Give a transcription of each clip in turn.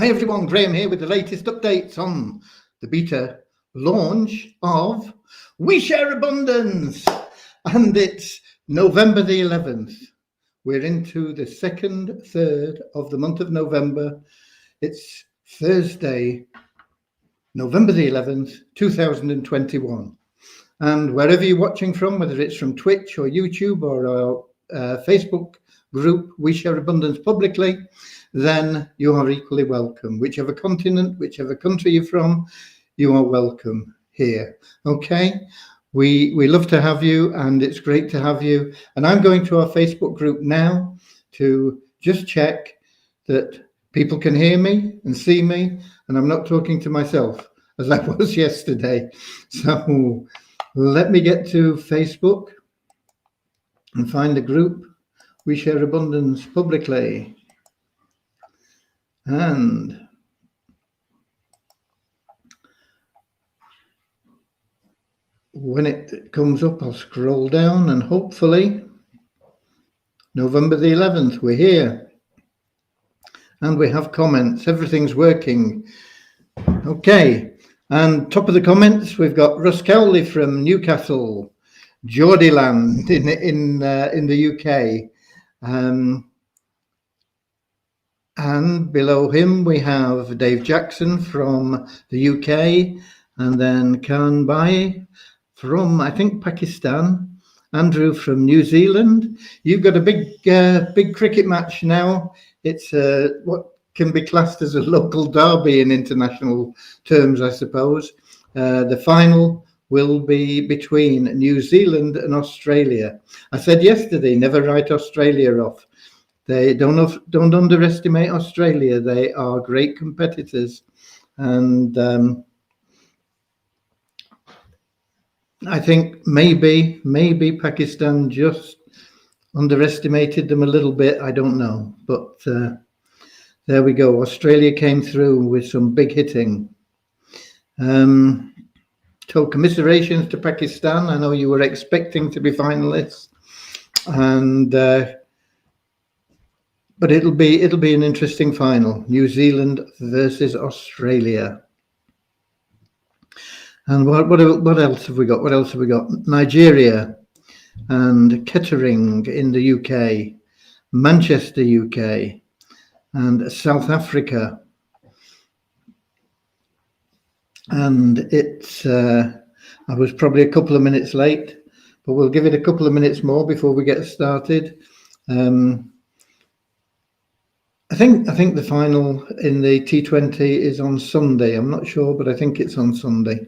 Hi everyone, Graham here with the latest updates on the beta launch of We Share Abundance, and it's November the 11th. We're into the second third of the month of November. It's Thursday, November the 11th, 2021. And wherever you're watching from, whether it's from Twitch or YouTube or our Facebook group, We Share Abundance Publicly, then you are equally welcome. Whichever continent, whichever country you're from, you are welcome here. Okay? We love to have you, and it's great to have you. And I'm going to our Facebook group now to just check that people can hear me and see me, and I'm not talking to myself as I was yesterday. So let me get to Facebook and find the group We Share Abundance Publicly. And when it comes up, I'll scroll down, and hopefully November the 11th, we're here. And we have comments. Everything's working. Okay. And top of the comments, we've got Russ Cowley from Newcastle, Geordieland in the UK. And below him, we have Dave Jackson from the UK, and then Khan Bai from, I think, Pakistan. Andrew from New Zealand. You've got a big cricket match now. It's what can be classed as a local derby in international terms, I suppose. The final will be between New Zealand and Australia. I said yesterday, never write Australia off. They don't underestimate Australia. They are great competitors, and I think maybe Pakistan just underestimated them a little bit. I don't know, but there we go. Australia came through with some big hitting. So commiserations to Pakistan. I know you were expecting to be finalists, and but it'll be an interesting final. New Zealand versus Australia. And what else have we got? What else have we got? Nigeria and Kettering in the UK, Manchester, UK, and South Africa. And it's I was probably a couple of minutes late, but we'll give it a couple of minutes more before we get started. I think the final in the T20 is on Sunday. I'm not sure, but I think it's on Sunday.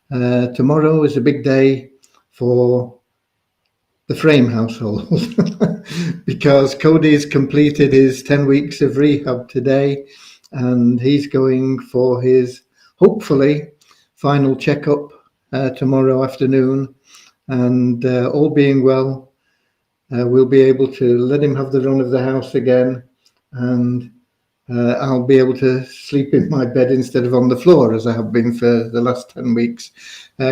Tomorrow is a big day for the Frame household because Cody's completed his 10 weeks of rehab today, and he's going for his, hopefully, final checkup tomorrow afternoon. And all being well, we'll be able to let him have the run of the house again, and I'll be able to sleep in my bed instead of on the floor, as I have been for the last 10 weeks,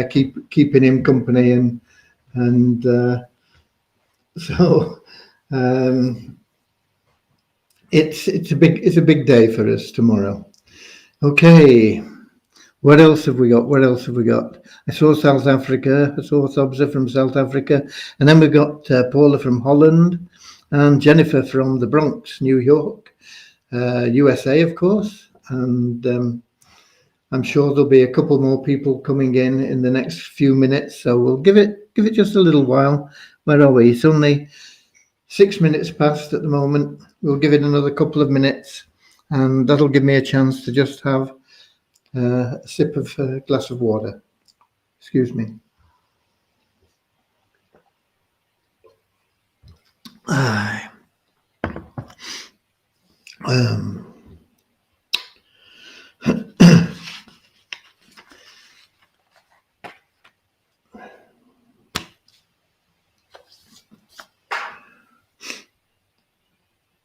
keeping him company. And so it's a big day for us tomorrow. Okay, what else have we got? I saw South Africa. I saw Thobza from South Africa, and then we've got Paula from Holland and Jennifer from the Bronx, New York. USA, of course, and I'm sure there'll be a couple more people coming in the next few minutes. So we'll give it just a little while. Where are we? It's only 6 minutes past at the moment. We'll give it another couple of minutes, and that'll give me a chance to just have a sip of a glass of water. Excuse me.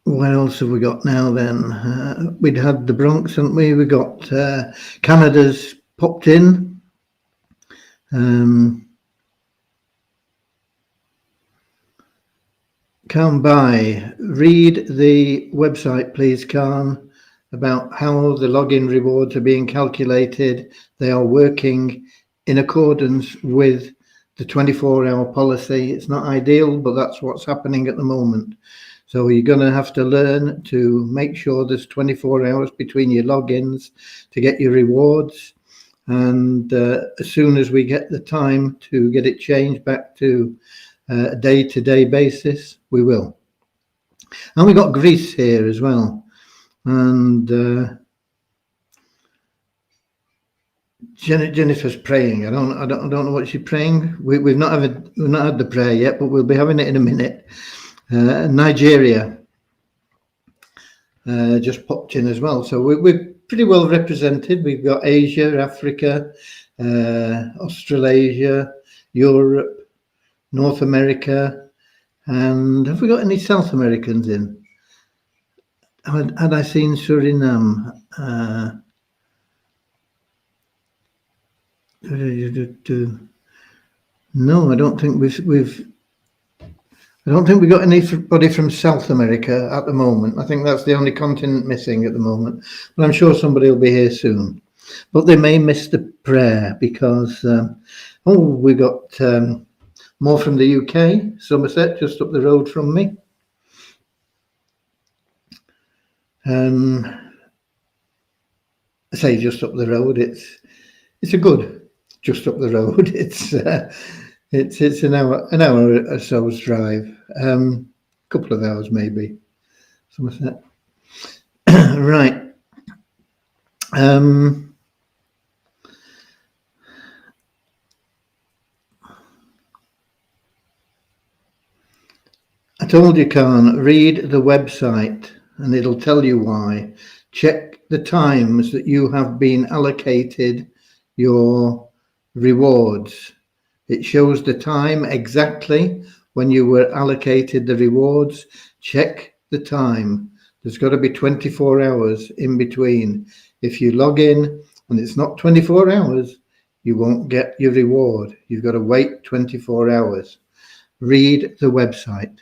What else have we got now then? We'd had the Bronx, hadn't we? We got Canada's popped in. Khan Bai, read the website, please, Khan. about how the login rewards are being calculated. They are working in accordance with the 24-hour policy. It's not ideal, but that's what's happening at the moment. So you're going to have to learn to make sure there's 24 hours between your logins to get your rewards. And as soon as we get the time to get it changed back to a day-to-day basis, we will. And we got Greece here as well. And Jennifer's praying. I don't know what she's praying. We've not had the prayer yet, but we'll be having it in a minute. Nigeria just popped in as well, so we're pretty well represented. We've got Asia, Africa, Australasia, Europe, North America, and have we got any South Americans in? Had I seen Suriname? No, I don't think I don't think we got anybody from South America at the moment. I think that's the only continent missing at the moment. But I'm sure somebody will be here soon. But they may miss the prayer because, we got more from the UK, Somerset, just up the road from me. I say just up the road. It's a good just up the road. It's an hour or so's drive, couple of hours maybe. Somerset. Right. I told you, Khan, read the website and it'll tell you why. Check the times that you have been allocated your rewards. It shows the time exactly when you were allocated the rewards. Check the time. There's got to be 24 hours in between. If you log in and it's not 24 hours, you won't get your reward. You've got to wait 24 hours. Read the website.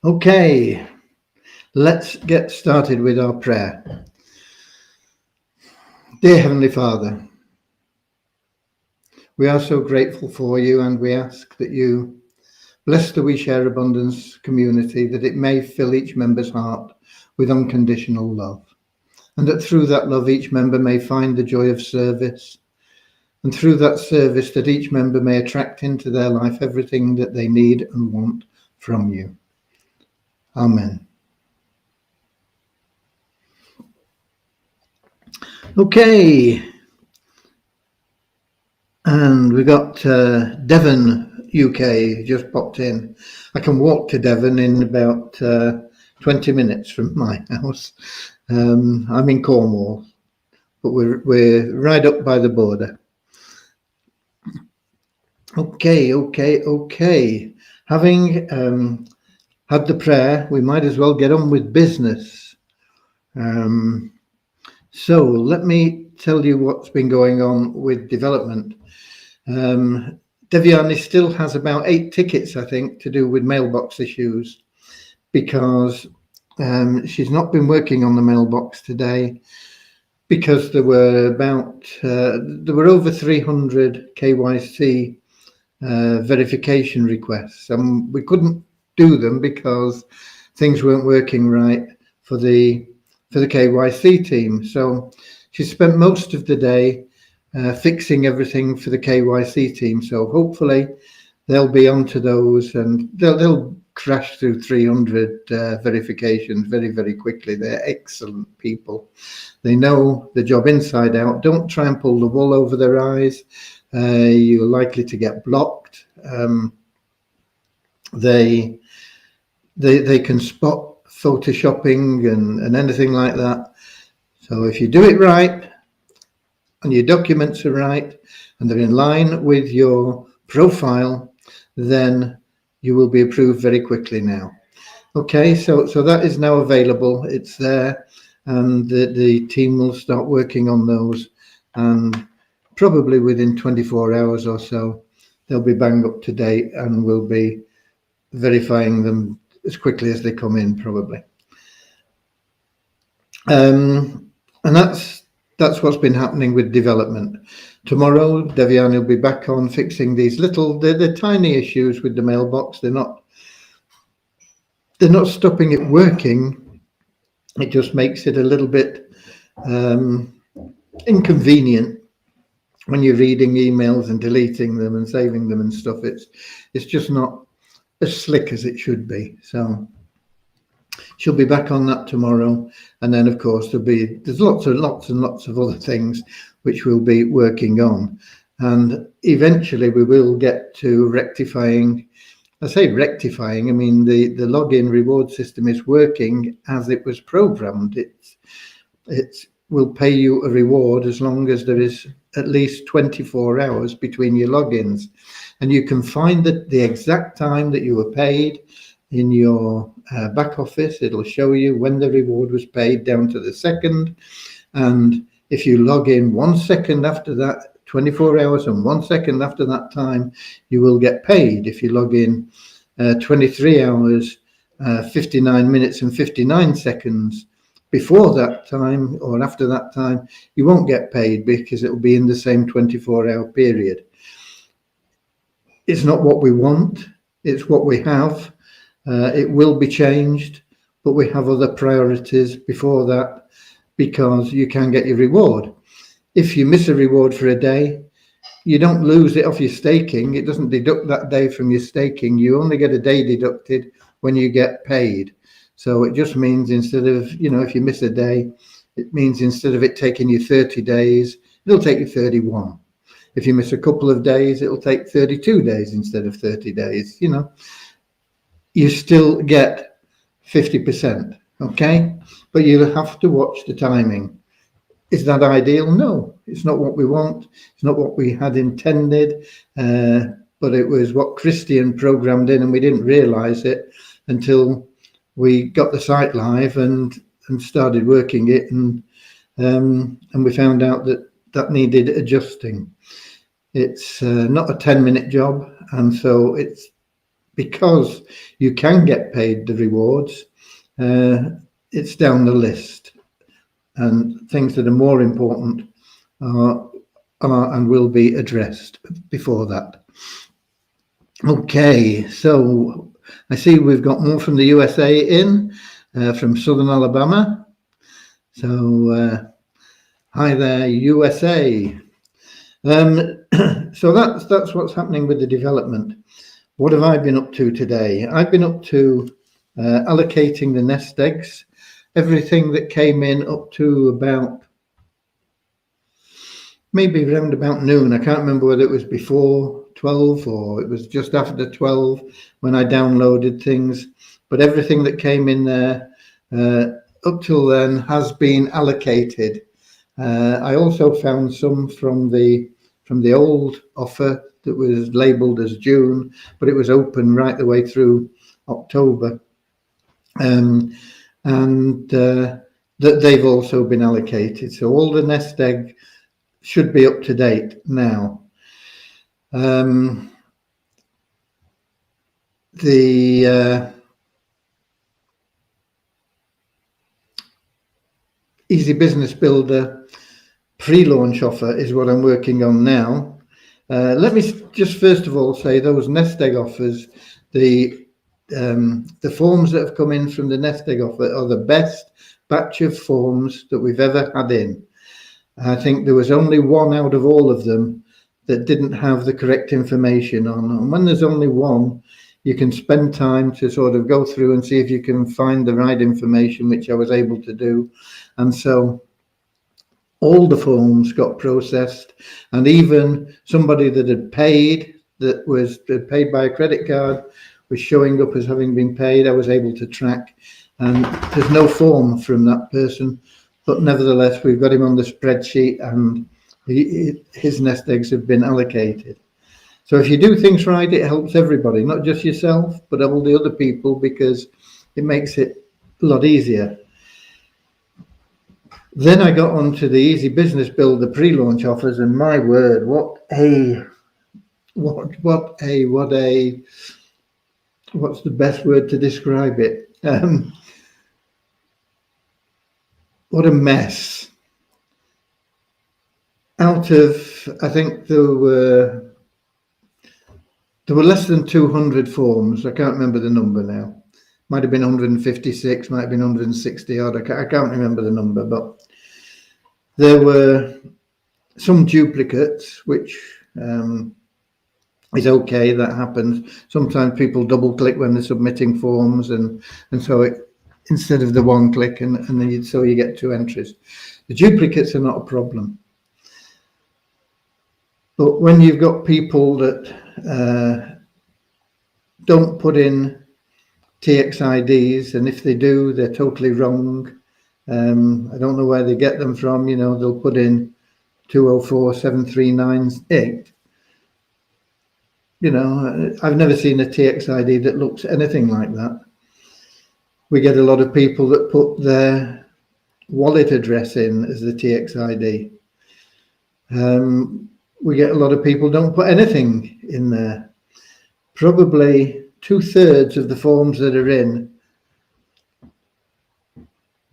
Okay, let's get started with our prayer. Dear Heavenly Father, we are so grateful for you, and we ask that you bless the We Share Abundance community, that it may fill each member's heart with unconditional love, and that through that love each member may find the joy of service, and through that service that each member may attract into their life everything that they need and want from you. Amen. Okay. And we got Devon, UK, just popped in. I can walk to Devon in about 20 minutes from my house. I'm in Cornwall, but we're right up by the border. Okay. Having had the prayer, we might as well get on with business. So let me tell you what's been going on with development. Devyani still has about 8 tickets, I think, to do with mailbox issues, because she's not been working on the mailbox today because there were over 300 KYC verification requests, and we couldn't do them because things weren't working right for the KYC team. So she spent most of the day fixing everything for the KYC team. So hopefully they'll be onto those, and they'll crash through 300 verifications very, very quickly. They're excellent people. They know the job inside out. Don't try and pull the wool over their eyes. You're likely to get blocked. They can spot photoshopping and anything like that. So if you do it right and your documents are right and they're in line with your profile, then you will be approved very quickly now. Okay, so that is now available. It's there, and the team will start working on those, and probably within 24 hours or so, they'll be bang up to date, and we'll be verifying them as quickly as they come in, probably. And that's what's been happening with development. Tomorrow, Devian will be back on fixing these they're tiny issues with the mailbox. They're not stopping it working. It just makes it a little bit inconvenient when you're reading emails and deleting them and saving them and stuff. It's just not as slick as it should be. So she'll be back on that tomorrow, and then of course there's lots and lots of other things which we'll be working on, and eventually we will get to rectifying. I say rectifying, I mean the login reward system is working as it was programmed. It will pay you a reward as long as there is at least 24 hours between your logins, and you can find the exact time that you were paid in your back office. It'll show you when the reward was paid down to the second, and if you log in 1 second after that, 24 hours and 1 second after that time, you will get paid. If you log in 23 hours, 59 minutes and 59 seconds before that time or after that time, you won't get paid because it will be in the same 24-hour period. It's not what we want, it's what we have. It will be changed, but we have other priorities before that because you can get your reward. If you miss a reward for a day, you don't lose it off your staking. It doesn't deduct that day from your staking. You only get a day deducted when you get paid. So it just means instead of, if you miss a day, it means instead of it taking you 30 days, it'll take you 31. If you miss a couple of days, it'll take 32 days instead of 30 days. You still get 50%, okay? But you'll have to watch the timing. Is that ideal? No, it's not what we want. It's not what we had intended, but it was what Christian programmed in, and we didn't realize it until we got the site live and started working it, and we found out that needed adjusting. It's not a 10-minute job, and so it's because you can get paid the rewards, it's down the list, and things that are more important are and will be addressed before that. Okay, so I see we've got more from the USA in, from Southern Alabama. So hi there, USA. So that's what's happening with the development. What have I been up to today? I've been up to allocating the nest eggs, everything that came in up to about maybe around about noon. I can't remember whether it was before 12 or it was just after 12 when I downloaded things, but everything that came in there up till then has been allocated. I also found some from the old offer that was labeled as June, but it was open right the way through October, and that they've also been allocated. So all the nest egg should be up to date now. The Easy Business Builder pre-launch offer is what I'm working on now. Let me just first of all say those nest egg offers, the forms that have come in from the nest egg offer are the best batch of forms that we've ever had in. I think there was only one out of all of them that didn't have the correct information on. And when there's only one, you can spend time to sort of go through and see if you can find the right information, which I was able to do. And so all the forms got processed, and even somebody that had paid, that was paid by a credit card, was showing up as having been paid. I was able to track, and there's no form from that person, but nevertheless we've got him on the spreadsheet, and his nest eggs have been allocated. So if you do things right, it helps everybody, not just yourself, but all the other people, because it makes it a lot easier. Then I got onto the Easy Business Builder pre-launch offers, and my word, what's the best word to describe it? what a mess. Out of, I think there were less than 200 forms. I can't remember the number now. Might have been 156, might have been 160 odd. I can't remember the number, but there were some duplicates, which is okay. That happens. Sometimes people double click when they're submitting forms, and so it, instead of the one click, and then so you get 2 entries. The duplicates are not a problem. But when you've got people that don't put in TXIDs, and if they do, they're totally wrong. I don't know where they get them from. You know, they'll put in 2047398. You know, I've never seen a TXID that looks anything like that. We get a lot of people that put their wallet address in as the TXID. We get a lot of people don't put anything in there. Probably 2/3 of the forms that are in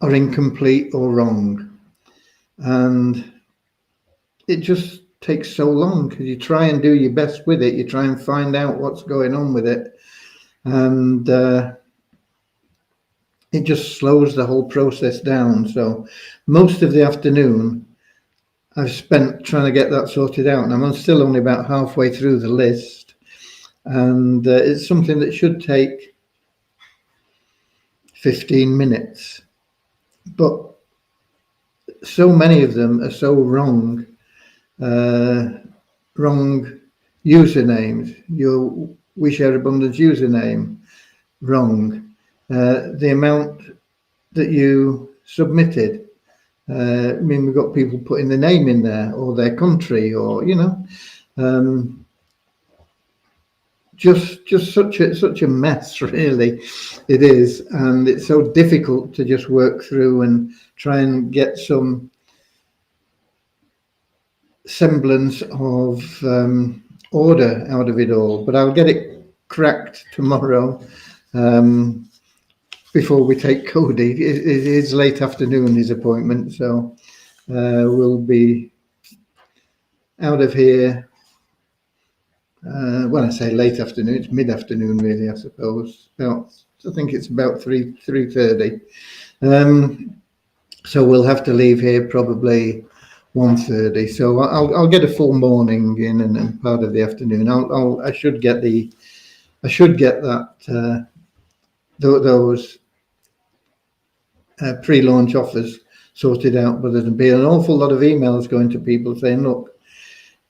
are incomplete or wrong. And it just takes so long because you try and do your best with it. You try and find out what's going on with it. And it just slows the whole process down. So most of the afternoon I've spent trying to get that sorted out, and I'm still only about halfway through the list, and it's something that should take 15 minutes, but so many of them are so wrong. Wrong usernames. Your We Share Abundance username, wrong. The amount that you submitted, I mean, we've got people putting their name in there or their country, or you know, just such a mess, really. It is, and it's so difficult to just work through and try and get some semblance of order out of it all. But I'll get it cracked tomorrow. Before we take Cody. It is late afternoon, his appointment, so we'll be out of here. When I say late afternoon, it's mid-afternoon, really, I suppose. I think it's about 3:30. So we'll have to leave here probably 1:30. So I'll get a full morning in and part of the afternoon. I should get that those pre-launch offers sorted out, but there'll be an awful lot of emails going to people saying, look,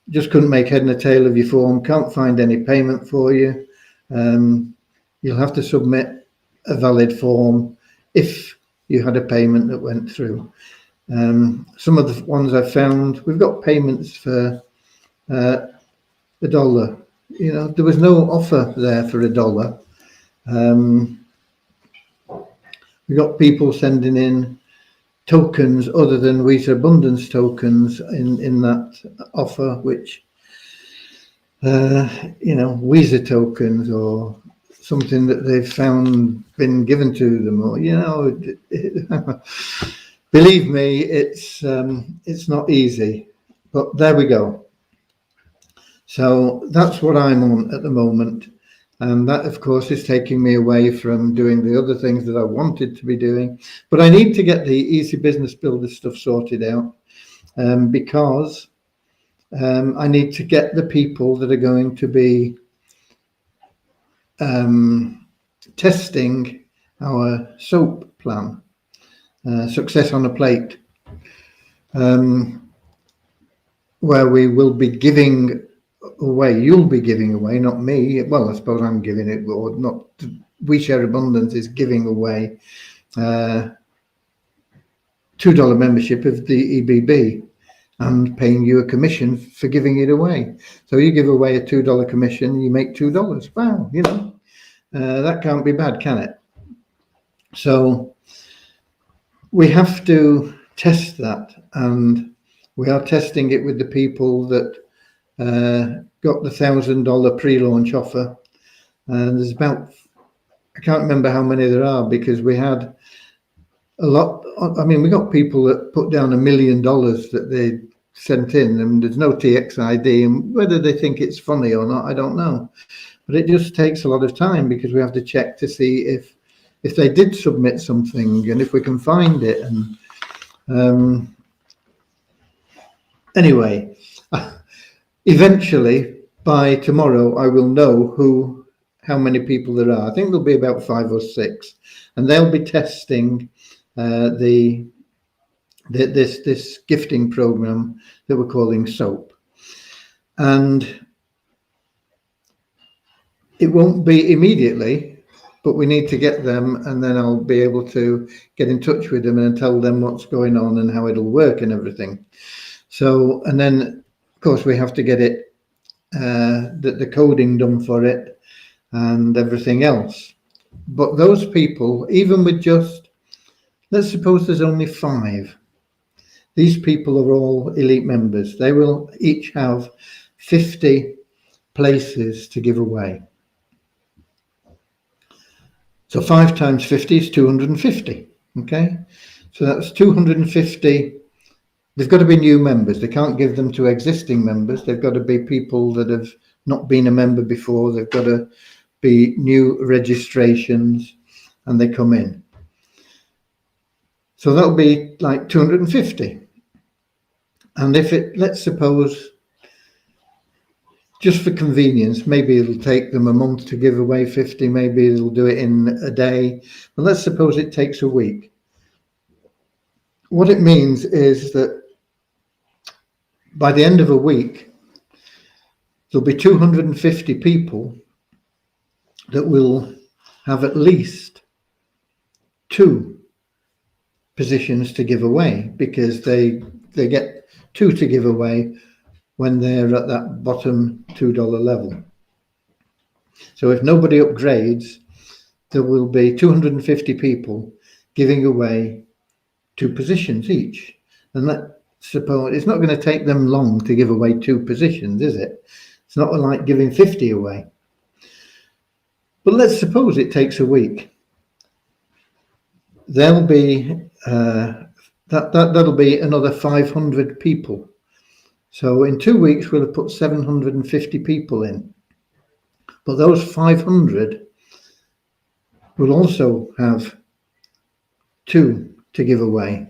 just couldn't make head and a tail of your form, can't find any payment for you. You'll have to submit a valid form if you had a payment that went through. Some of the ones I've found, we've got payments for $1. You know, there was no offer there for $1. We got people sending in tokens other than We Share Abundance tokens in that offer, which you know, Visa tokens or something that they've found been given to them, or you know, believe me, it's not easy, but there we go. So that's what I'm on at the moment. And that, of course, is taking me away from doing the other things that I wanted to be doing. But I need to get the Easy Business Builder stuff sorted out because I need to get the people that are going to be testing our SOAP plan, Success on a Plate, where we will be giving away, you'll be giving away, not me. Well, I suppose I'm giving it, or not. We Share Abundance is giving away $2 membership of the EBB and paying you a commission for giving it away. So you give away a $2 commission, you make $2. Wow, you know, that can't be bad, can it? So we have to test that, and we are testing it with the people that got the $1,000 pre-launch offer. And there's about, I can't remember how many there are, because we had a lot. I mean, we got people that put down $1 million that they sent in, and there's no TXID, and whether they think it's funny or not, I don't know. But it just takes a lot of time because we have to check to see if they did submit something and if we can find it. And anyway, eventually by tomorrow I will know how many people there are. I think there'll be about 5 or 6, and they'll be testing this gifting program that we're calling SOAP. And it won't be immediately, but we need to get them, and then I'll be able to get in touch with them and tell them what's going on and how it'll work and everything. So, and then of course we have to get it, the coding done for it and everything else. But those people, even with just, let's suppose there's only 5, these people are all elite members. They will each have 50 places to give away. So 5 times 50 is 250. Okay, so that's 250. They've got to be new members. They can't give them to existing members. They've got to be people that have not been a member before. They've got to be new registrations, and they come in. So that'll be like 250. And if it, let's suppose, just for convenience, maybe it'll take them a month to give away 50, maybe they'll do it in a day. But let's suppose it takes a week. What it means is that by the end of a week, there'll be 250 people that will have at least 2 positions to give away, because they get 2 to give away when they're at that bottom $2 level. So if nobody upgrades, there will be 250 people giving away 2 positions each. And that, suppose, it's not going to take them long to give away 2 positions, is it? It's not like giving 50 away. But let's suppose it takes a week. There'll be that'll be another 500 people. So in 2 weeks, we'll have put 750 people in. But those 500 will also have 2 to give away.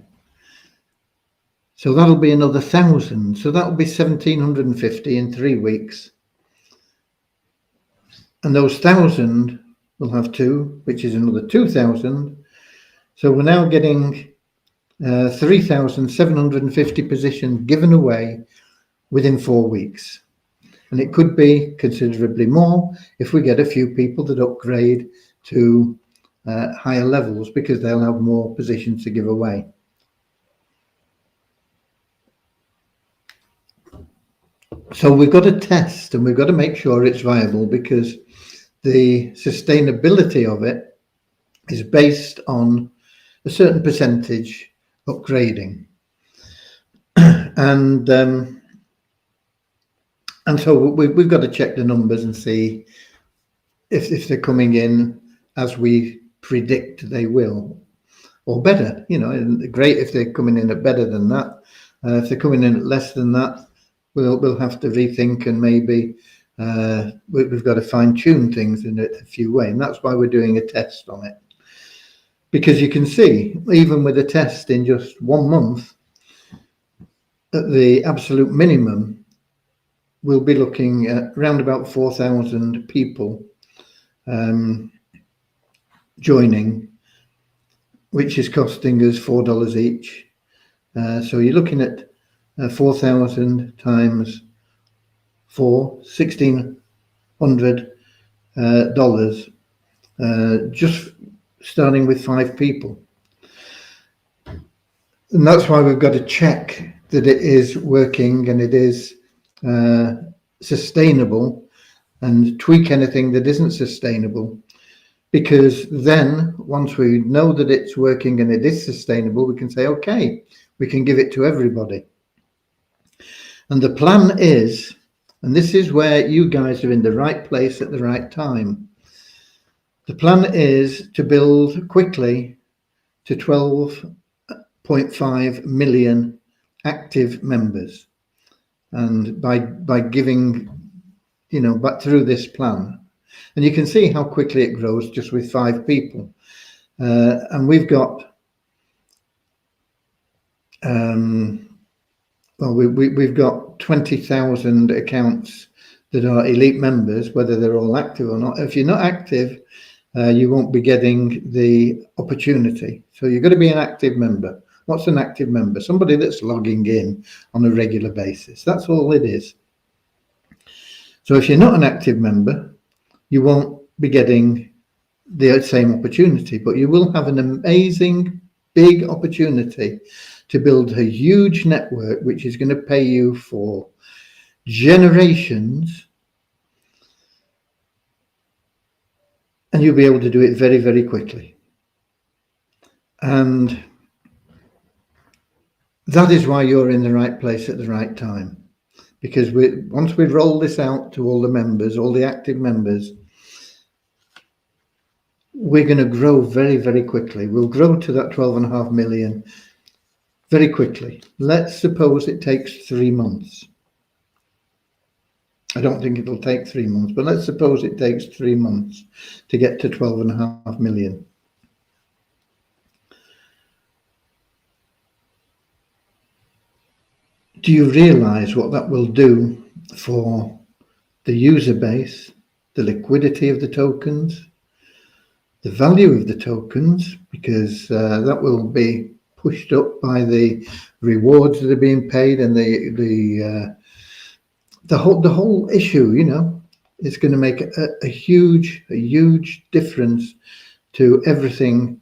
So that'll be another 1,000. So that'll be 1,750 in 3 weeks. And those 1,000 will have 2, which is another 2,000. So we're now getting 3,750 positions given away within 4 weeks. And it could be considerably more if we get a few people that upgrade to higher levels, because they'll have more positions to give away. So we've got to test, and we've got to make sure it's viable, because the sustainability of it is based on a certain percentage upgrading. And so we've got to check the numbers and see if they're coming in as we predict they will, or better. You know, and great if they're coming in at better than that. If they're coming in at less than that, we'll have to rethink, and maybe we've got to fine tune things in a few ways. And that's why we're doing a test on it, because you can see, even with a test in just 1 month, at the absolute minimum, we'll be looking at around about 4,000 people joining, which is costing us $4 each. So you're looking at 4,000 times 4, $1,600, just starting with 5 people. And that's why we've got to check that it is working and it is sustainable, and tweak anything that isn't sustainable, because then once we know that it's working and it is sustainable, we can say, okay, we can give it to everybody. And the plan is, and this is where you guys are in the right place at the right time, the plan is to build quickly to 12.5 million active members. And by giving, back through this plan, and you can see how quickly it grows just with 5 people. And we've got, we've got 20,000 accounts that are elite members, whether they're all active or not. If you're not active, you won't be getting the opportunity. So you've got to be an active member. What's an active member? Somebody that's logging in on a regular basis. That's all it is. So if you're not an active member, you won't be getting the same opportunity, but you will have an amazing big opportunity to build a huge network which is going to pay you for generations, and you'll be able to do it very, very quickly. And that is why you're in the right place at the right time, because once we roll this out to all the members, all the active members, we're going to grow very, very quickly. We'll grow to that 12.5 million very quickly. Let's suppose it takes 3 months. I don't think it'll take 3 months, but let's suppose it takes 3 months to get to 12.5 million. Do you realize what that will do for the user base, the liquidity of the tokens, the value of the tokens, because that will be pushed up by the rewards that are being paid, and the whole issue, is going to make a huge difference to everything.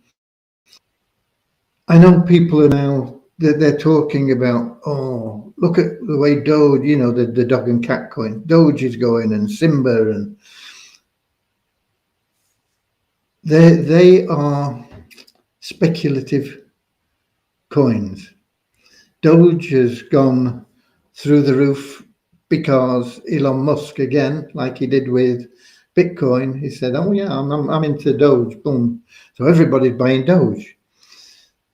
I know people are now, they're talking about, oh, look at the way Doge, the dog and cat coin, Doge is going, and Simba, and they are speculative coins. Doge has gone through the roof because Elon Musk, again, like he did with Bitcoin, he said, oh yeah, I'm into Doge, boom. So everybody's buying Doge.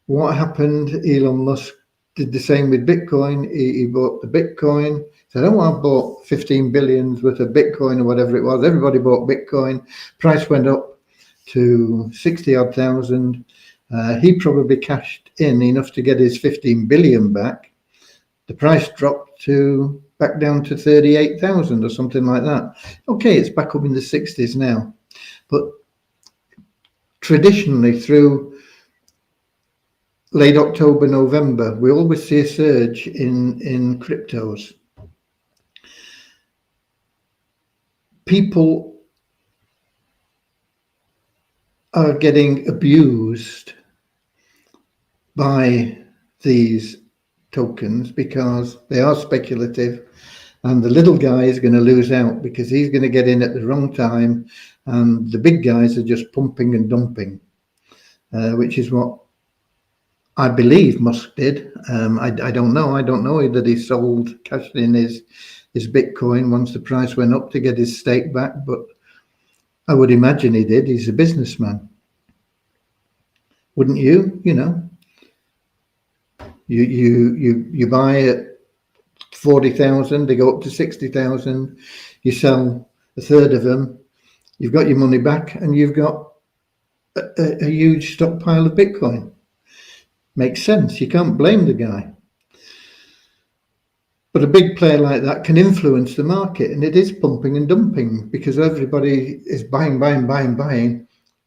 What happened? Elon Musk did the same with Bitcoin. He bought the Bitcoin, said, oh, I bought 15 billion worth of Bitcoin or whatever it was. Everybody bought Bitcoin. Price went up to 60 odd thousand. He probably cashed in enough to get his 15 billion back. The price dropped back down to 38,000 or something like that. Okay, it's back up in the 60s now. But traditionally, through late October, November, we always see a surge in cryptos. People are getting abused by these tokens because they are speculative, and the little guy is going to lose out because he's going to get in at the wrong time, and the big guys are just pumping and dumping, which is what I believe Musk did. I don't know. I don't know that he cashed in his Bitcoin once the price went up to get his stake back, but I would imagine he did. He's a businessman. Wouldn't you? You buy at 40,000, they go up to 60,000. You sell a third of them. You've got your money back, and you've got a huge stockpile of Bitcoin. Makes sense. You can't blame the guy. But a big player like that can influence the market, and it is pumping and dumping because everybody is buying,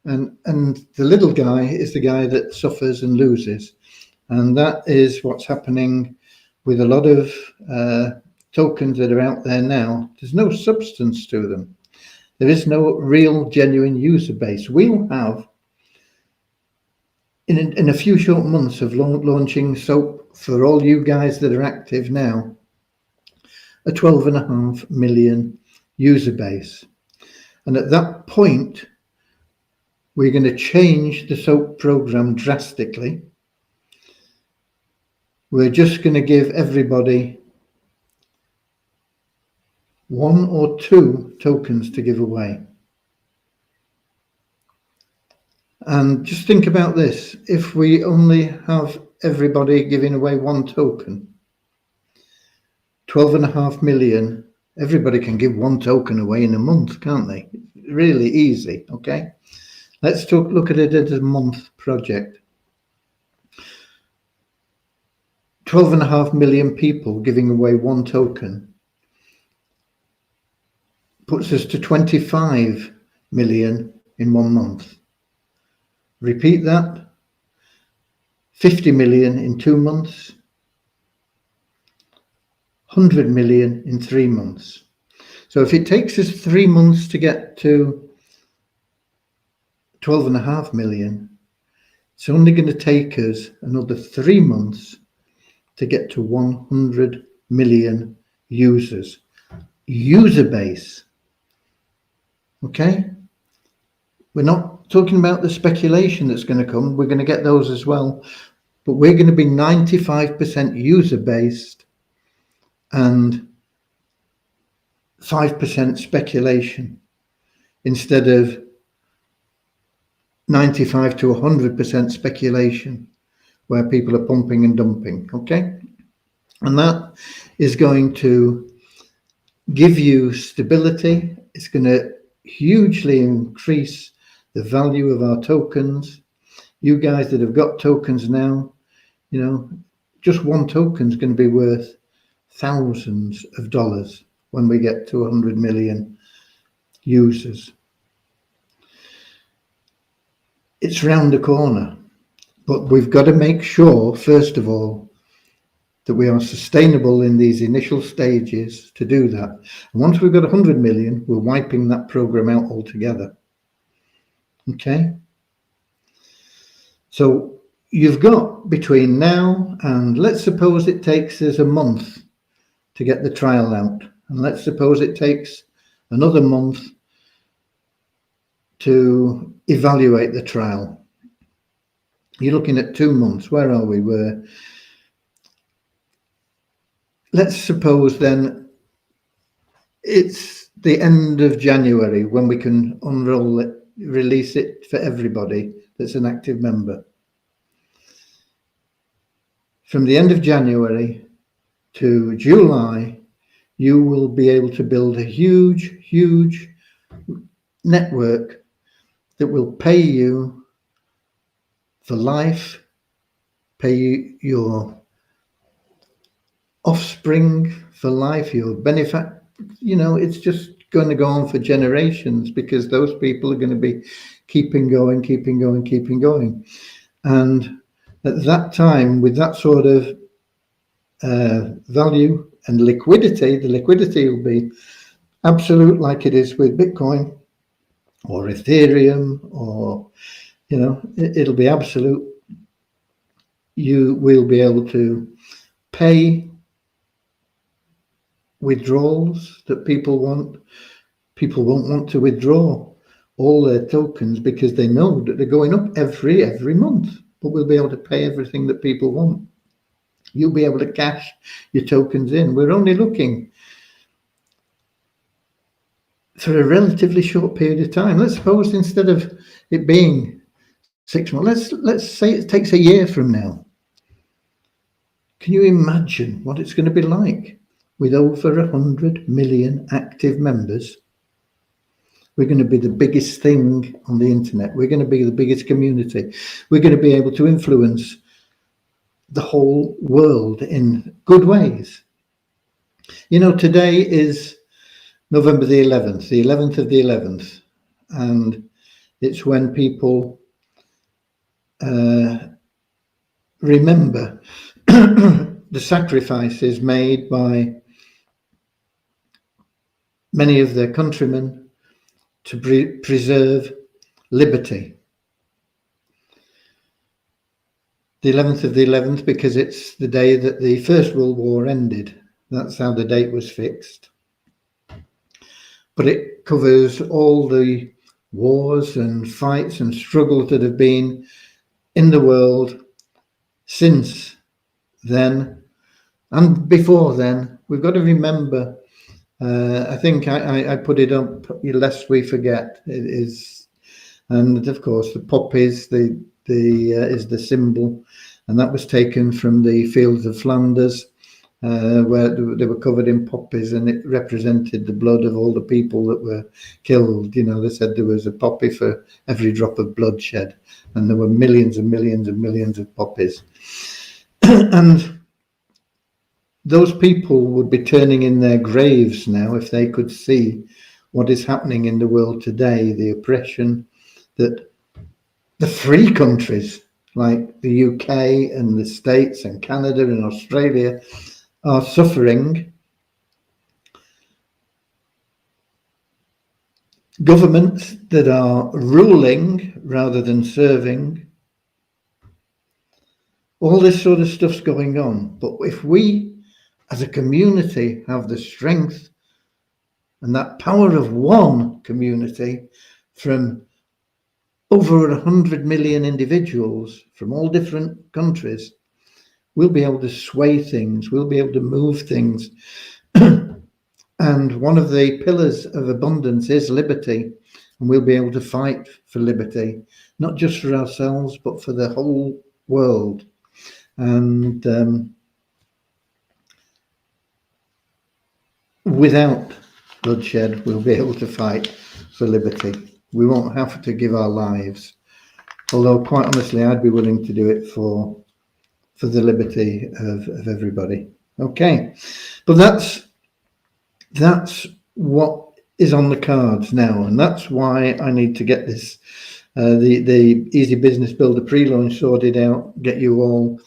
and the little guy is the guy that suffers and loses. And that is what's happening with a lot of tokens that are out there now. There's no substance to them. There is no real, genuine user base. We'll have, in a few short months of launching SOAP, for all you guys that are active now, a 12.5 million user base. And at that point, we're going to change the SOAP program drastically. We're just going to give everybody 1 or 2 tokens to give away. And just think about this. If we only have everybody giving away one token, 12.5 million, everybody can give one token away in a month, can't they? Really easy, okay? Let's look at it as a month project. 12.5 million people giving away one token puts us to 25 million in 1 month. Repeat that. 50 million in 2 months. 100 million in 3 months. So if it takes us 3 months to get to 12.5 million, it's only going to take us another 3 months to get to 100 million users. User base. Okay? We're not talking about the speculation that's going to come. We're going to get those as well. But we're going to be 95% user based and 5% speculation instead of 95 to 100% speculation where people are pumping and dumping. Okay? And that is going to give you stability. It's going to hugely increase the value of our tokens. You guys that have got tokens now, you know, just one token is going to be worth thousands of dollars when we get to 100 million users. It's round the corner, but we've got to make sure, first of all, that we are sustainable in these initial stages to do that. And once we've got 100 million, we're wiping that program out altogether. Okay? So you've got between now and let's suppose it takes us a month to get the trial out. And let's suppose it takes another month to evaluate the trial. You're looking at 2 months. Where are we? Let's suppose then it's the end of January when we can unroll it, release it for everybody that's an active member. From the end of January to July, you will be able to build a huge network that will pay you for life, pay you your offspring for life, your benefit. You know, it's just going to go on for generations because those people are going to be keeping going. And at that time, with that sort of value and liquidity, the liquidity will be absolute like it is with Bitcoin or Ethereum, or, you know, it'll be absolute. You will be able to pay withdrawals that people want. People won't want to withdraw all their tokens because they know that they're going up every month, but we'll be able to pay everything that people want. You'll be able to cash your tokens in. We're only looking for a relatively short period of time. Let's suppose instead of it being 6 months, let's say it takes a year from now. Can you imagine what it's going to be like with over 100 million active members? We're going to be the biggest thing on the internet. We're going to be the biggest community. We're going to be able to influence the whole world in good ways. You know, today is November the 11th, the 11th of the 11th, and it's when people remember the sacrifices made by many of their countrymen to preserve liberty. The 11th of the 11th because it's the day that the First World War ended. That's how the date was fixed. But it covers all the wars and fights and struggles that have been in the world since then and before then. We've got to remember, I think I put it up, lest we forget. It is And of course, the poppies, is the symbol, and that was taken from the fields of Flanders, where they were covered in poppies, and it represented the blood of all the people that were killed. You know, they said there was a poppy for every drop of bloodshed, and there were millions and millions and millions of poppies. And those people would be turning in their graves now if they could see what is happening in the world today, the oppression that the free countries like the UK and the States and Canada and Australia are suffering. Governments that are ruling rather than serving. All this sort of stuff's going on. But if we as a community have the strength and that power of one community from over 100 million individuals from all different countries, we'll be able to sway things, we'll be able to move things. And one of the pillars of abundance is liberty, and we'll be able to fight for liberty, not just for ourselves, but for the whole world. And without bloodshed, we'll be able to fight for liberty. We won't have to give our lives, although quite honestly, I'd be willing to do it for the liberty of everybody. Okay, but that's what is on the cards now, and that's why I need to get this the Easy Business Builder pre-launch sorted out, get you all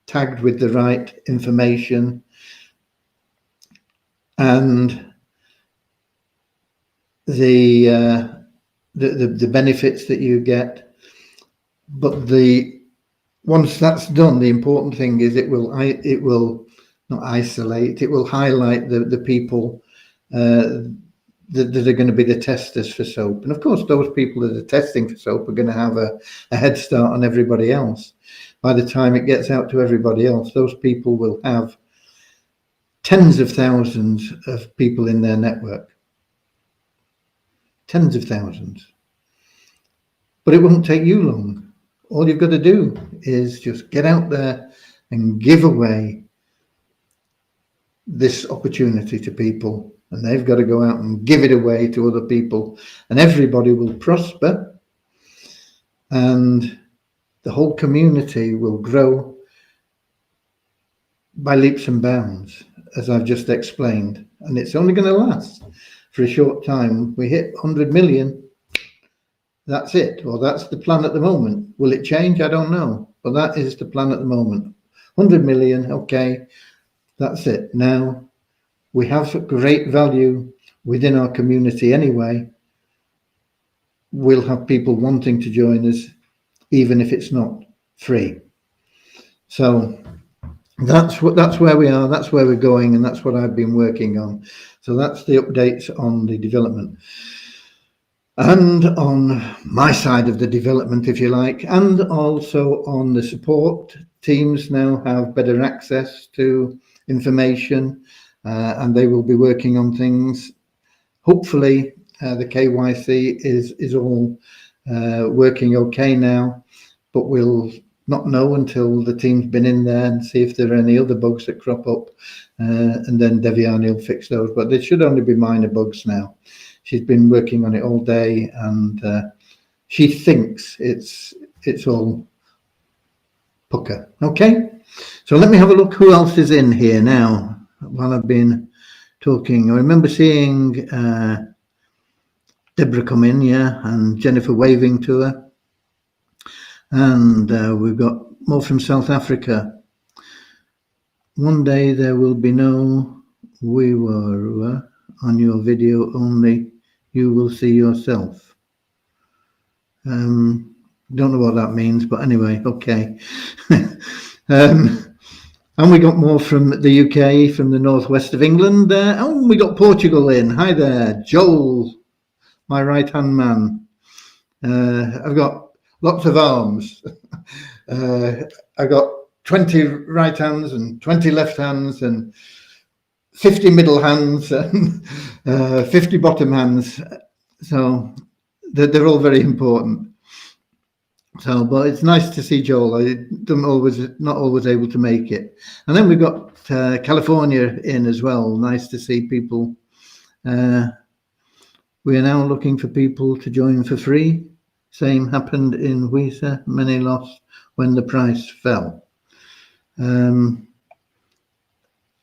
tagged with the right information, and the benefits that you get. But once that's done, the important thing is it will not isolate, it will highlight the people that are going to be the testers for SOAP. And of course, those people that are testing for SOAP are going to have a head start on everybody else. By the time it gets out to everybody else, those people will have tens of thousands of people in their network. Tens of thousands. But it won't take you long. All you've got to do is just get out there and give away this opportunity to people, and they've got to go out and give it away to other people, and everybody will prosper, and the whole community will grow by leaps and bounds, as I've just explained. And it's only going to last for a short time. We hit 100 million. That's it. Well, that's the plan at the moment. Will it change? I don't know. But that is the plan at the moment. 100 million. Okay. That's it. Now, we have great value within our community anyway. We'll have people wanting to join us, even if it's not free. So that's where we are. That's where we're going. And that's what I've been working on. So that's the updates on the development. And on my side of the development, if you like, and also on the support, teams now have better access to information, and they will be working on things. Hopefully, the KYC is all working okay now, but we'll not know until the team's been in there and see if there are any other bugs that crop up, and then Deviani will fix those. But there should only be minor bugs now. She's been working on it all day, and she thinks it's all pucker. Okay, so let me have a look who else is in here now while I've been talking. I remember seeing Deborah come in, yeah, and Jennifer waving to her. And we've got more from South Africa. One day there will be no we were on your video, only you will see yourself. Don't know what that means, but anyway, okay. And we got more from the UK, from the northwest of England. Oh, we got Portugal in. Hi there, Joel, my right-hand man. I've got lots of arms. I got 20 right hands and 20 left hands and 50 middle hands and 50 bottom hands. So they're all very important. So, but it's nice to see Joel. I not always able to make it. And then we've got California in as well. Nice to see people. We are now looking for people to join for free. Same happened in WISA. Many lost when the price fell.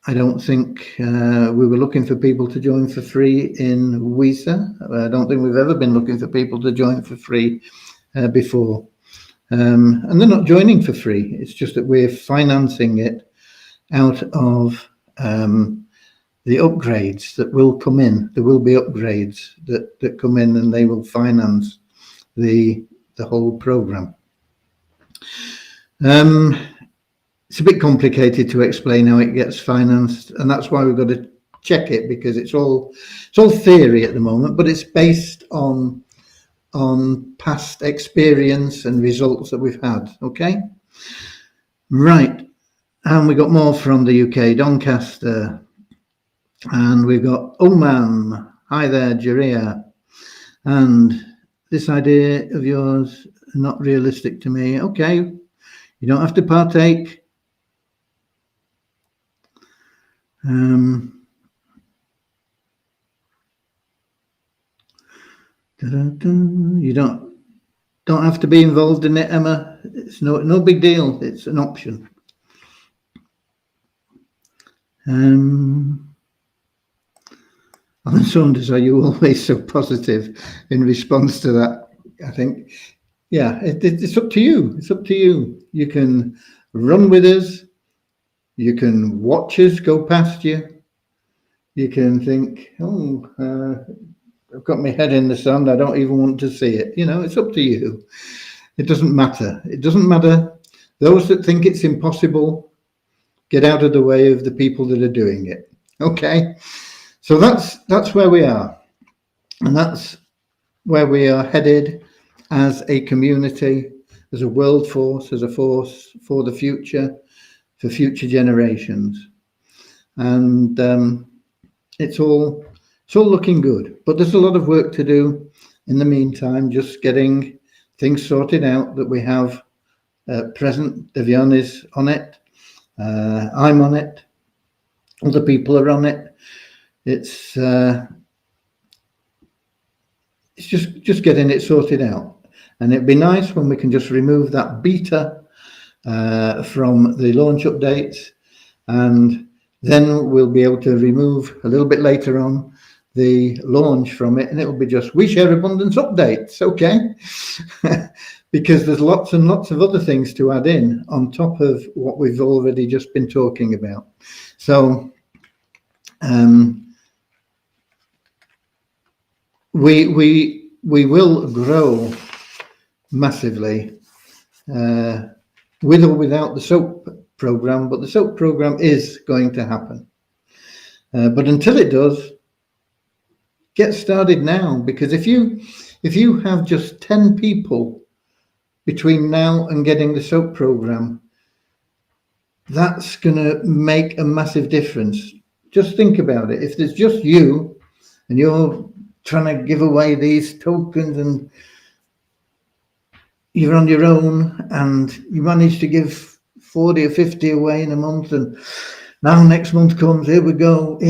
I don't think we were looking for people to join for free in WISA. I don't think we've ever been looking for people to join for free before. And they're not joining for free. It's just that we're financing it out of the upgrades that will come in. There will be upgrades that come in, and they will finance the whole program. It's a bit complicated to explain how it gets financed, and that's why we've got to check it, because it's all theory at the moment, but it's based on past experience and results that we've had. Okay, right. And we got more from the UK, Doncaster, and we've got Oman. Hi there, Jaria. And this idea of yours not realistic to me. Okay, you don't have to partake. You don't have to be involved in it, Emma. It's no big deal. It's an option. Alan Saunders, are you always so positive in response to that? I think, yeah, it's up to you. It's up to you. You can run with us. You can watch us go past you. You can think, oh, I've got my head in the sand. I don't even want to see it. You know, it's up to you. It doesn't matter. It doesn't matter. Those that think it's impossible, get out of the way of the people that are doing it. Okay. So that's where we are. And that's where we are headed as a community, as a world force, as a force for the future, for future generations. And it's all looking good, but there's a lot of work to do in the meantime, just getting things sorted out that we have present. Devian is on it. I'm on it. Other people are on it. It's just getting it sorted out. And it'd be nice when we can just remove that beta from the launch updates, and then we'll be able to remove a little bit later on the launch from it, and it will be just We Share Abundance updates. Okay. Because there's lots and lots of other things to add in on top of what we've already just been talking about. So we will grow massively with or without the SOAP program, but the SOAP program is going to happen. But until it does, get started now, because if you have just 10 people between now and getting the SOAP program, that's going to make a massive difference. Just think about it. If there's just you and you're trying to give away these tokens and you're on your own and you manage to give 40 or 50 away in a month, and now next month comes, here we go.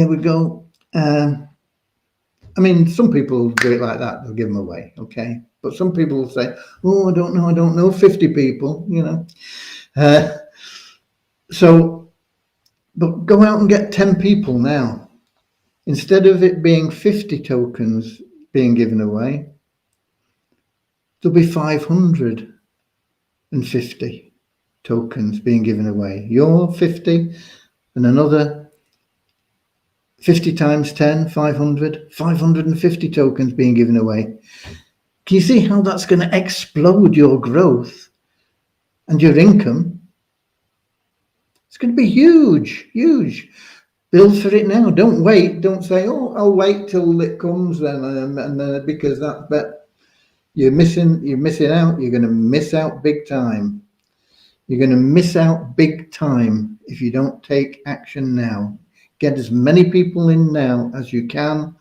I mean, some people do it like that. They'll give them away. Okay. But some people will say, oh, I don't know, 50 people, you know. But go out and get 10 people now. Instead of it being 50 tokens being given away, there'll be 550 tokens being given away. Your 50 and another 50 times 10, 550 tokens being given away. Can you see how that's going to explode your growth and your income? It's going to be huge, huge. Build for it now. Don't wait. Don't say, oh, I'll wait till it comes then, because but you're missing out. You're going to miss out big time. You're going to miss out big time if you don't take action now. Get as many people in now as you can.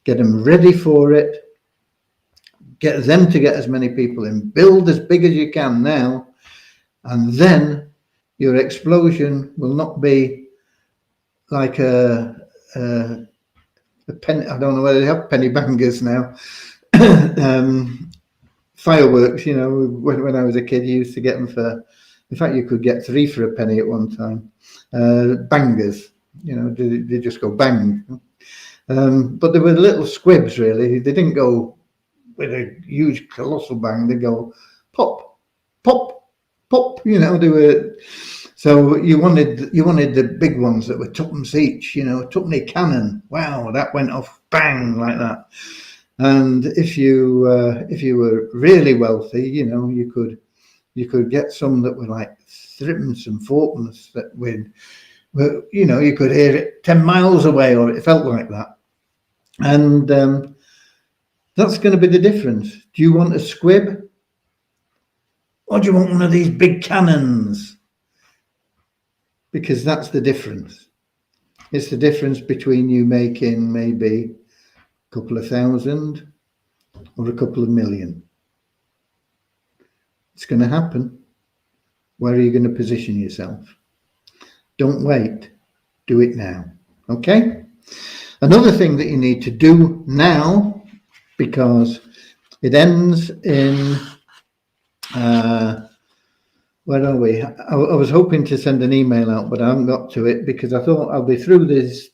Get them ready for it. get them to get as many people in, build as big as you can now, and then your explosion will not be like a penny. I don't know whether they have penny bangers now. Fireworks, you know, when I was a kid, you used to get them for, in fact, you could get 3 for a penny at one time. Bangers, you know, they just go bang. But they were little squibs, really. They didn't go with a huge, colossal bang. They go pop, pop, pop. You know, they were. So you wanted the big ones that were tuppence each. You know, tuppenny cannon. Wow, that went off bang like that. And if you were really wealthy, you know, you could get some that were like threepence and fourpence that would, you know, you could hear it 10 miles away, or it felt like that. And that's going to be the difference. Do you want a squib, or do you want one of these big cannons? Because that's the difference. It's the difference between you making maybe a couple of thousand or a couple of million. It's going to happen. Where are you going to position yourself? Don't wait. Do it now. Okay? Another thing that you need to do now, because it ends in, where are we? I was hoping to send an email out, but I haven't got to it because I thought I'll be through these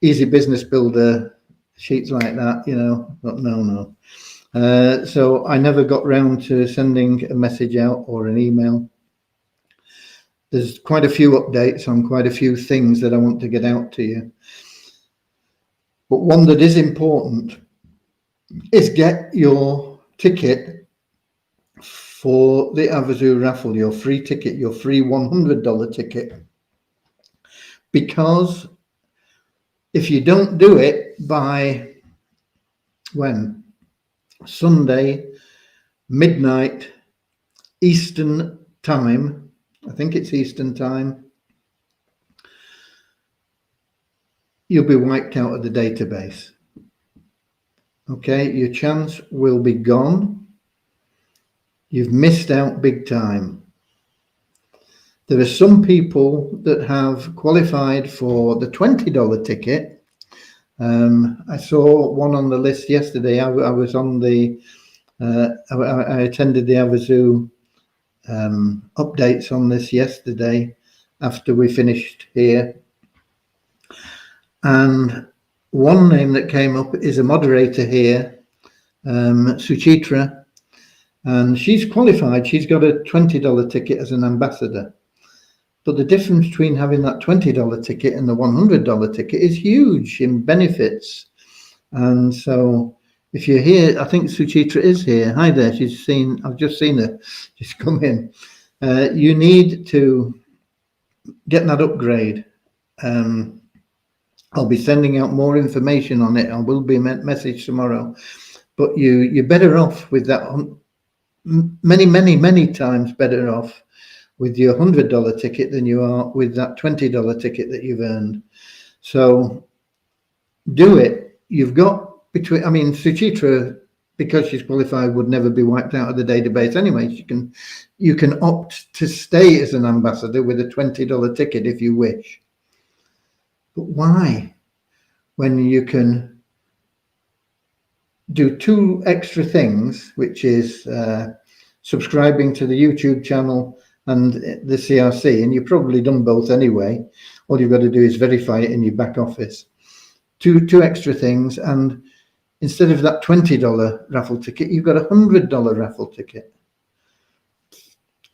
Easy Business Builder sheets like that, you know, but no. So I never got round to sending a message out or an email. There's quite a few updates on quite a few things that I want to get out to you. But one that is important is get your ticket for the Havasu raffle, your free ticket, your free $100 ticket. Because if you don't do it by when? Sunday, midnight, Eastern time, I think it's Eastern time, you'll be wiped out of the database. Okay, your chance will be gone. You've missed out big time. There are some people that have qualified for the $20 ticket. I saw one on the list yesterday. I was on the, I attended the Havasu updates on this yesterday after we finished here. And one name that came up is a moderator here, Suchitra, and she's qualified. She's got a $20 ticket as an ambassador. But the difference between having that $20 ticket and the $100 ticket is huge in benefits. And so if you're here, I think Suchitra is here. Hi there. I've just seen her. She's come in. You need to get that upgrade. I'll be sending out more information on it. I will be message tomorrow. But you're better off with that. Many times better off with your $100 ticket than you are with that $20 ticket that you've earned. So do it. You've got between, I mean, Suchitra, because she's qualified, would never be wiped out of the database anyway. You can opt to stay as an ambassador with a $20 ticket if you wish. But why? When you can do 2 extra things, which is subscribing to the YouTube channel and the CRC, and you've probably done both anyway. All you've got to do is verify it in your back office. Two extra things, and instead of that $20 raffle ticket, you've got a $100 raffle ticket.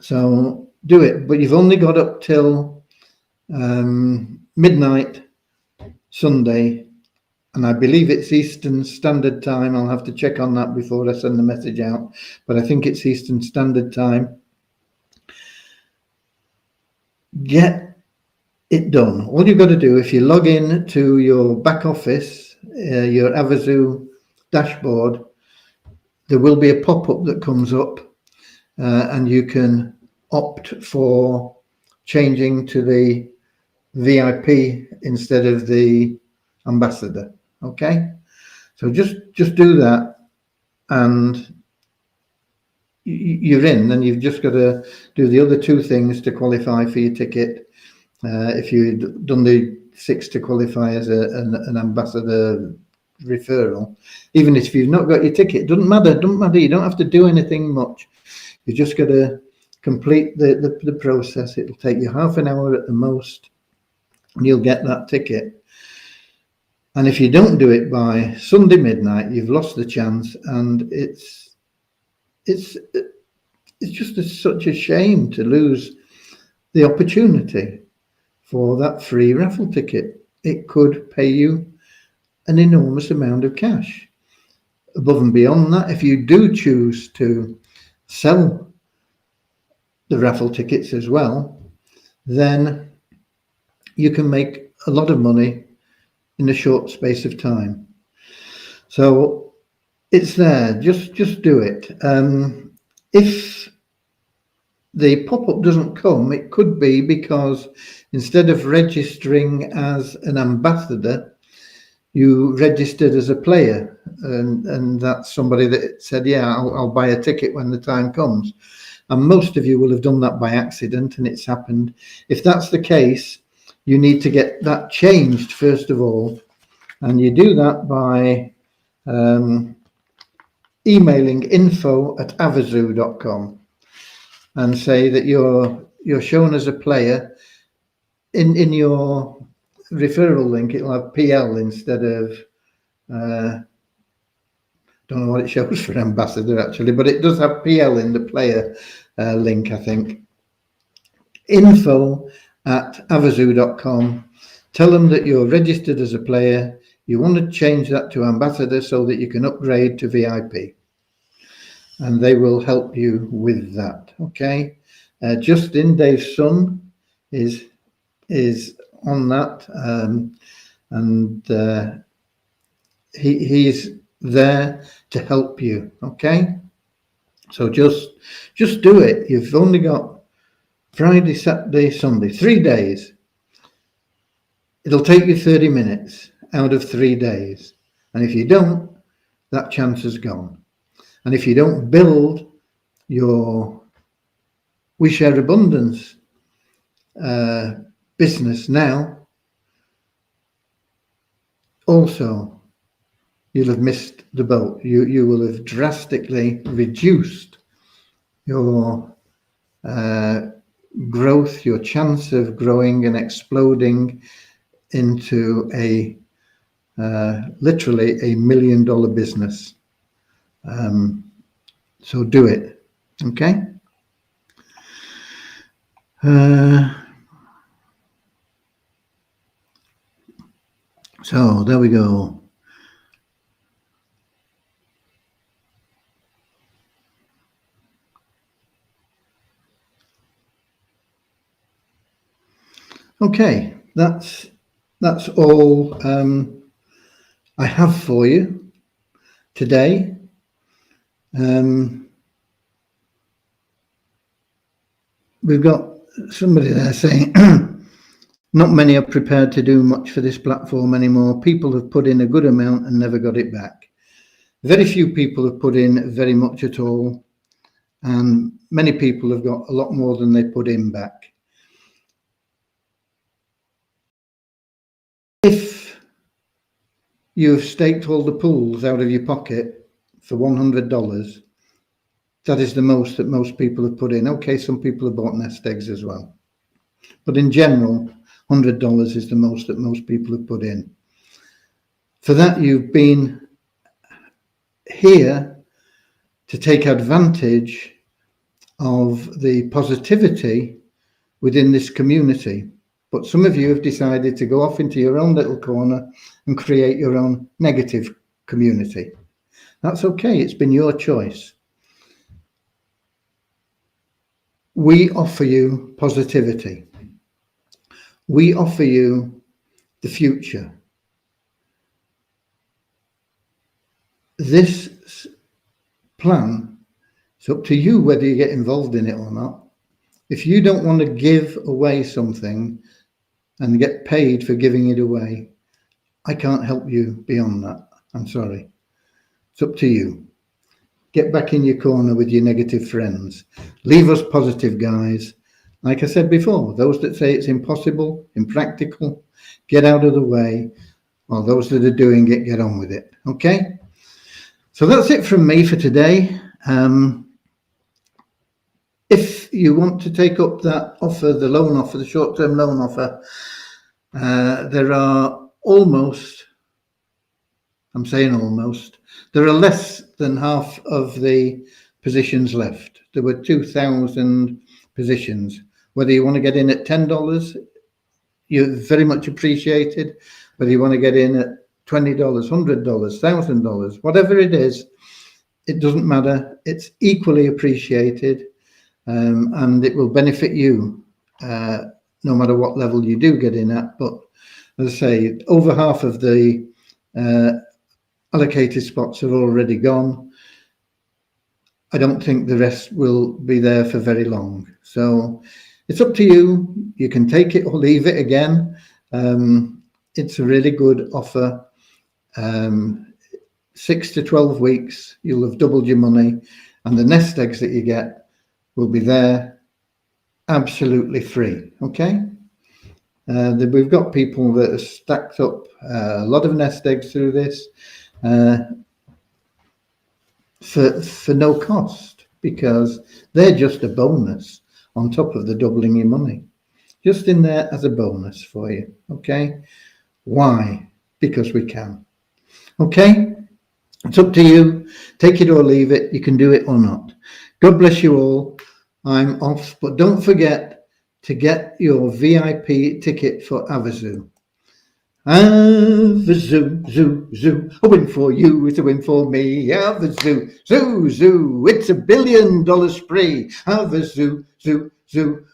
So do it, but you've only got up till midnight Sunday, and I believe it's Eastern Standard Time. I'll have to check on that before I send the message out, but I think it's Eastern Standard Time. Get it done. All you've got to do, if you log in to your back office, your Havasu dashboard, there will be a pop-up that comes up, and you can opt for changing to the VIP instead of the ambassador. Okay, so just do that. and you're in. Then you've just got to do the other 2 things to qualify for your ticket. If you've done the 6 to qualify as an ambassador referral, even if you've not got your ticket, doesn't matter. You don't have to do anything much. You just got to complete the process. It'll take you half an hour at the most, and you'll get that ticket. And if you don't do it by Sunday midnight, you've lost the chance, and it's just such a shame to lose the opportunity for that free raffle ticket. It could pay you an enormous amount of cash. Above and beyond that, if you do choose to sell the raffle tickets as well, then you can make a lot of money in a short space of time. So it's there. Just do it. If the pop-up doesn't come, it could be because instead of registering as an ambassador, you registered as a player, and that's somebody that said, yeah, I'll buy a ticket when the time comes. And most of you will have done that by accident, and it's happened. If that's the case, you need to get that changed first of all, and you do that by emailing info@avazoo.com and say that you're shown as a player. In your referral link, it'll have PL instead of don't know what it shows for ambassador actually, but it does have PL in the player link, I think. info@avazoo.com. Tell them that you're registered as a player. You want to change that to ambassador so that you can upgrade to VIP, and they will help you with that. Okay. Justin, Dave's son, is on that, and he's there to help you. Okay, so just do it. You've only got Friday, Saturday, Sunday, 3 days. It'll take you 30 minutes out of 3 days, and if you don't, that chance is gone. And if you don't build your We Share Abundance business now, also you'll have missed the boat. You will have drastically reduced your growth, your chance of growing and exploding into a literally $1 million business. So do it. Okay. So there we go. Okay, that's all I have for you today. We've got somebody there saying not many are prepared to do much for this platform anymore. People have put in a good amount and never got it back. Very few people have put in very much at all, and many people have got a lot more than they put in back. If you've staked all the pools out of your pocket for $100, that is the most that most people have put in. Okay, some people have bought nest eggs as well, but in general, $100 is the most that most people have put in. For that, you've been here to take advantage of the positivity within this community. But some of you have decided to go off into your own little corner and create your own negative community. That's okay. It's been your choice. We offer you positivity. We offer you the future. This plan, it's up to you whether you get involved in it or not. If you don't want to give away something and get paid for giving it away, I can't help you beyond that. I'm sorry. It's up to you. get back in your corner with your negative friends. Leave us positive, guys. Like I said before, those that say it's impossible, impractical, get out of the way. While those that are doing it, get on with it. Okay? So that's it from me for today. If you want to take up that offer, the loan offer, the short-term loan offer, there are almost, I'm saying almost, there are less than half of the positions left. There were 2,000 positions. Whether you want to get in at $10, you're very much appreciated. Whether you want to get in at $20, $100, $1,000, whatever it is, it doesn't matter. It's equally appreciated, and it will benefit you no matter what level you do get in at. But as I say, over half of the allocated spots have already gone. I don't think the rest will be there for very long. So it's up to you. You can take it or leave it again. It's a really good offer. 6 to 12 weeks, you'll have doubled your money, and the nest eggs that you get will be there absolutely free. Okay? We've got people that have stacked up a lot of nest eggs through this for no cost, because they're just a bonus on top of the doubling your money. Just in there as a bonus for you. Okay? Why? Because we can. Okay? It's up to you. Take it or leave it. You can do it or not. God bless you all. I'm off, but don't forget to get your VIP ticket for Havasu. Havasu, zoo, zoo. A win for you is a win for me. Havasu, zoo, zoo. It's $1 billion spree. Havasu, zoo, zoo.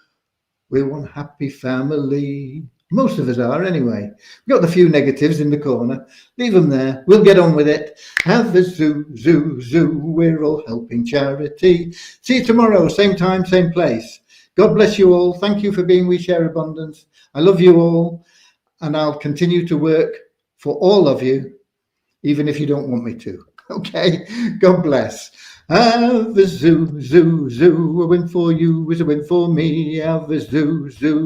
We're one happy family. Most of us are anyway. We've got the few negatives in the corner. Leave them there. We'll get on with it. Have a zoo, zoo, zoo. We're all helping charity. See you tomorrow, same time, same place. God bless you all. Thank you for being We Share Abundance. I love you all, and I'll continue to work for all of you, even if you don't want me to. Okay? God bless. Have a zoo, zoo, zoo. A win for you is a win for me. Have a zoo, zoo.